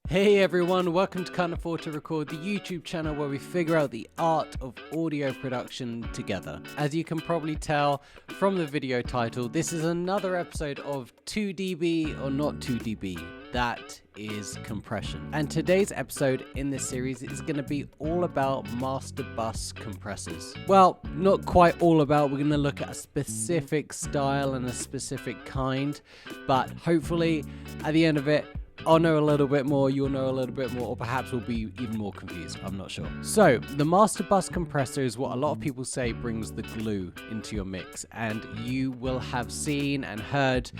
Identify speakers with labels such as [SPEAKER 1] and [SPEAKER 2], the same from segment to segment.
[SPEAKER 1] Hey everyone, welcome to Can't Afford to Record, the YouTube channel where we figure out the art of audio production together. As you can probably tell from the video title, this is another episode of 2dB or not 2dB. That is compression. And today's episode in this series is going to be all about master bus compressors. Well, not quite all about. We're going to look at a specific style and a specific kind, but hopefully at the end of it, I'll know a little bit more, you'll know a little bit more, or perhaps we'll be even more confused. I'm not sure. So, the master bus compressor is what a lot of people say brings the glue into your mix. And you will have seen and heard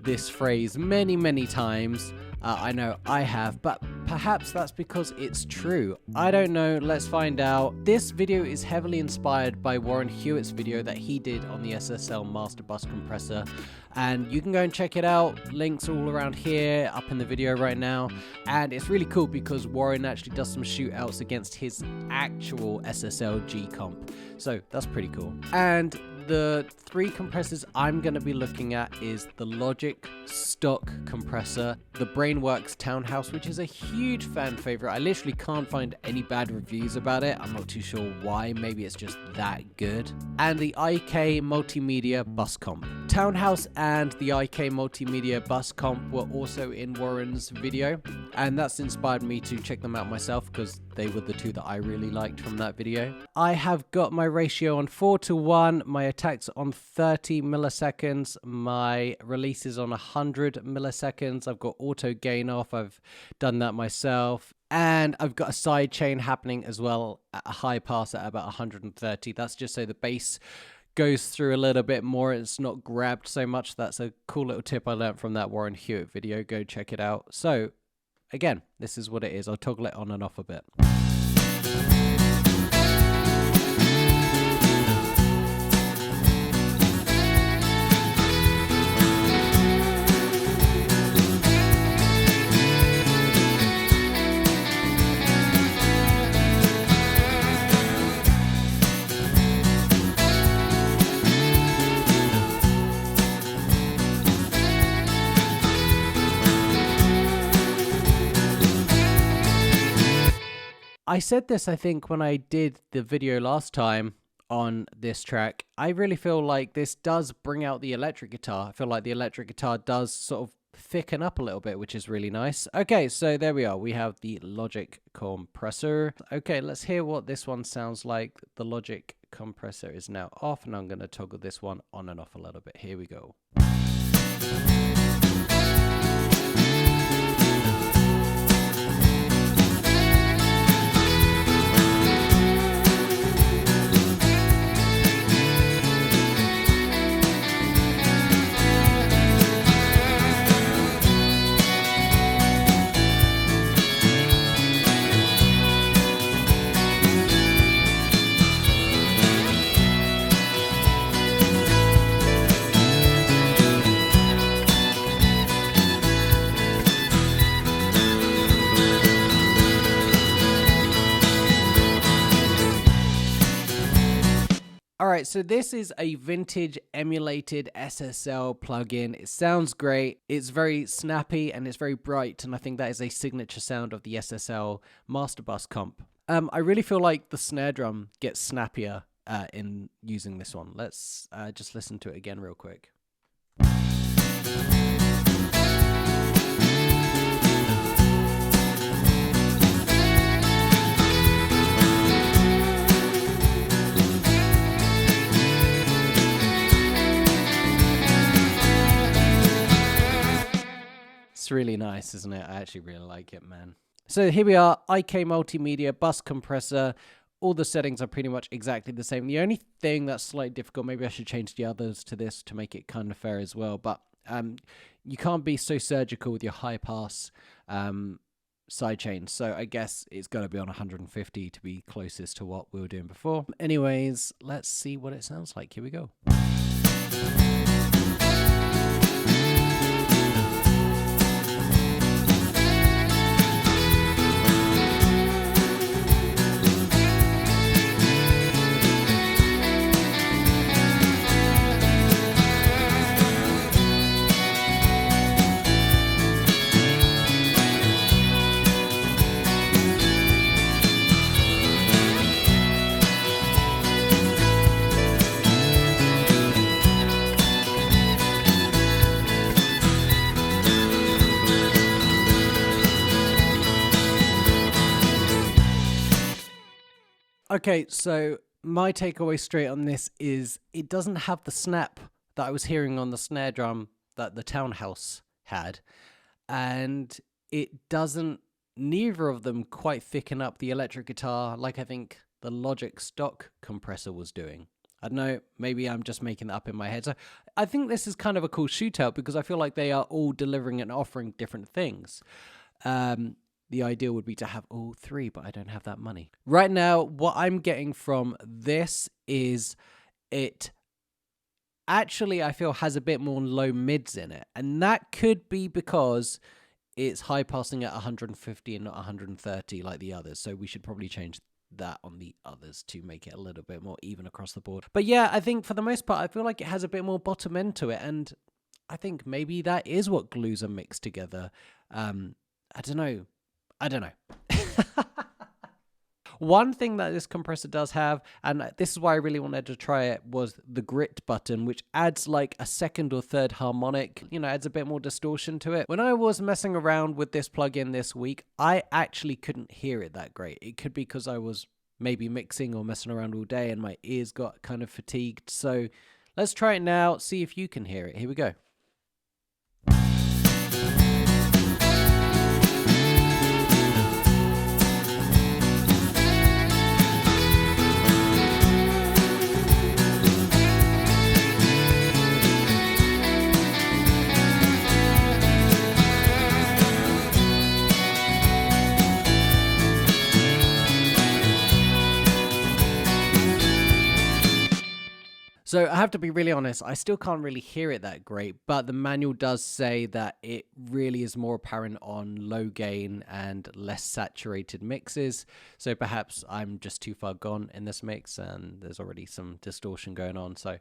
[SPEAKER 1] this phrase many, many times. I know I have, but perhaps that's because it's true. I don't know, let's find out. This video is heavily inspired by Warren Huart's video that he did on the SSL master bus compressor. And you can go and check it out. Links all around here, up in the video right now. And it's really cool because Warren actually does some shootouts against his actual SSL G-Comp. So that's pretty cool. And the three compressors I'm going to be looking at is the Logic stock compressor, the Brainworks Townhouse, which is a huge fan favorite. I literally can't find any bad reviews about it. I'm not too sure why. Maybe it's just that good. And the IK Multimedia Bus Comp. Townhouse and the IK Multimedia Bus Comp were also in Warren's video, and that's inspired me to check them out myself because they were the two that I really liked from that video. I have got my ratio on 4:1, my attacks on 30 milliseconds, my releases on 100 milliseconds. I've got auto gain off, I've done that myself. And I've got a side chain happening as well at a high pass at about 130. That's just so the bass goes through a little bit more. It's not grabbed so much. That's a cool little tip I learned from that Warren Huart video. Go check it out. So again, this is what it is. I'll toggle it on and off a bit. I said this, I think, when I did the video last time on this track. I really feel like this does bring out the electric guitar. I feel like the electric guitar does sort of thicken up a little bit, which is really nice. Okay, so there we are. We have the Logic compressor. Okay, let's hear what this one sounds like. The Logic compressor is now off, and I'm going to toggle this one on and off a little bit. Here we go. Alright, so this is a vintage emulated SSL plugin. It sounds great, it's very snappy and it's very bright, and I think that is a signature sound of the SSL Master Bus Comp. I really feel like the snare drum gets snappier in using this one. Let's just listen to it again real quick. It's really nice, isn't it? I actually really like it, man. So here we are, IK Multimedia Bus Compressor. All the settings are pretty much exactly the same. The only thing that's slightly difficult, maybe I should change the others to this to make it kind of fair as well, but you can't be so surgical with your high pass sidechain. So I guess it's got to be on 150 to be closest to what we were doing before. Anyways, let's see what it sounds like. Here we go. Okay, so my takeaway straight on this is it doesn't have the snap that I was hearing on the snare drum that the Townhouse had. And it doesn't, neither of them quite thicken up the electric guitar like I think the Logic stock compressor was doing. I don't know, maybe I'm just making that up in my head. So I think this is kind of a cool shootout because I feel like they are all delivering and offering different things. The ideal would be to have all three, but I don't have that money. Right now, what I'm getting from this is it actually, I feel, has a bit more low mids in it. And that could be because it's high passing at 150 and not 130 like the others. So we should probably change that on the others to make it a little bit more even across the board. But yeah, I think for the most part, I feel like it has a bit more bottom end to it. And I think maybe that is what glues a mix together. I don't know. One thing that this compressor does have, and this is why I really wanted to try it, was the grit button, which adds like a second or third harmonic, adds a bit more distortion to it. When I was messing around with this plugin this week, I actually couldn't hear it that great. It could be because I was maybe mixing or messing around all day and my ears got kind of fatigued. So let's try it now, see if you can hear it. Here we go. So I have to be really honest, I still can't really hear it that great, but the manual does say that it really is more apparent on low gain and less saturated mixes. So perhaps I'm just too far gone in this mix and there's already some distortion going on. So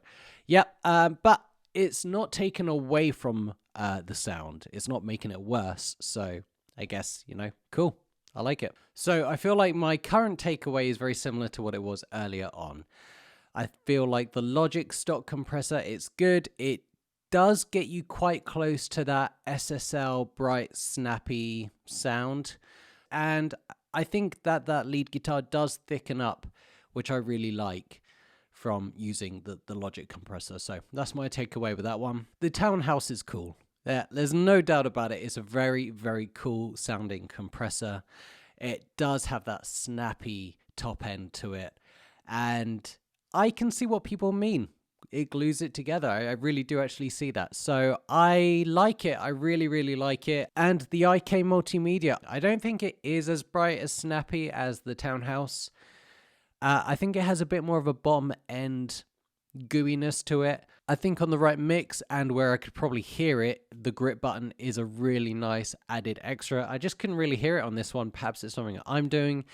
[SPEAKER 1] yeah, but it's not taken away from the sound. It's not making it worse. So I guess, cool. I like it. So I feel like my current takeaway is very similar to what it was earlier on. I feel like the Logic stock compressor, it's good. It does get you quite close to that SSL bright, snappy sound. And I think that that lead guitar does thicken up, which I really like from using the Logic compressor. So that's my takeaway with that one. The Townhouse is cool. There's no doubt about it. It's a very, very cool sounding compressor. It does have that snappy top end to it. And I can see what people mean. It glues it together. I really do actually see that. So I like it. I really, really like it. And the IK multimedia, I don't think it is as bright, as snappy as the Townhouse. I think it has a bit more of a bottom end gooiness to it. I think on the right mix and where I could probably hear it, the grit button is a really nice added extra. I just couldn't really hear it on this one. Perhaps it's something I'm doing.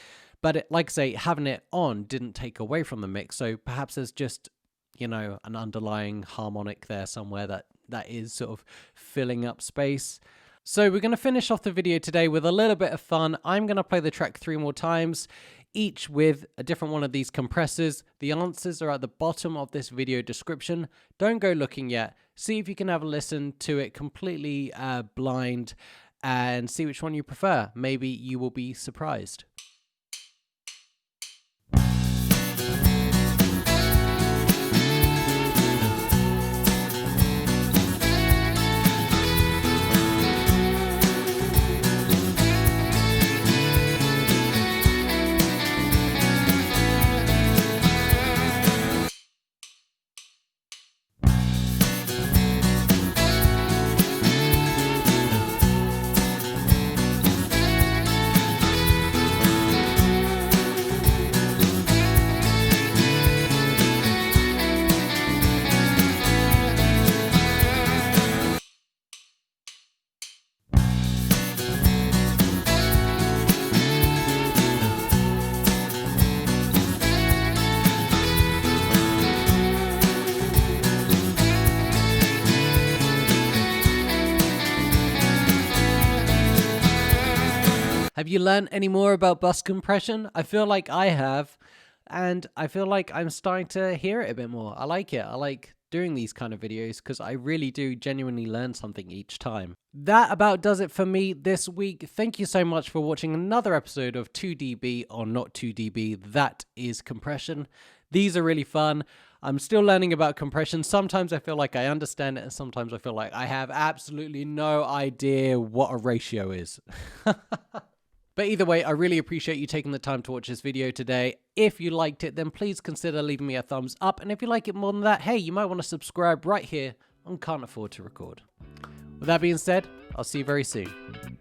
[SPEAKER 1] But like I say, having it on didn't take away from the mix. So perhaps there's just, an underlying harmonic there somewhere that is sort of filling up space. So we're going to finish off the video today with a little bit of fun. I'm going to play the track 3 more times, each with a different one of these compressors. The answers are at the bottom of this video description. Don't go looking yet. See if you can have a listen to it completely blind and see which one you prefer. Maybe you will be surprised. Have you learned any more about bus compression? I feel like I have, and I feel like I'm starting to hear it a bit more. I like it. I like doing these kind of videos because I really do genuinely learn something each time. That about does it for me this week. Thank you so much for watching another episode of 2dB or not 2dB. That is compression. These are really fun. I'm still learning about compression. Sometimes I feel like I understand it, and sometimes I feel like I have absolutely no idea what a ratio is. But either way, I really appreciate you taking the time to watch this video today. If you liked it, then please consider leaving me a thumbs up. And if you like it more than that, hey, you might want to subscribe right here on Can't Afford to Record. With that being said, I'll see you very soon.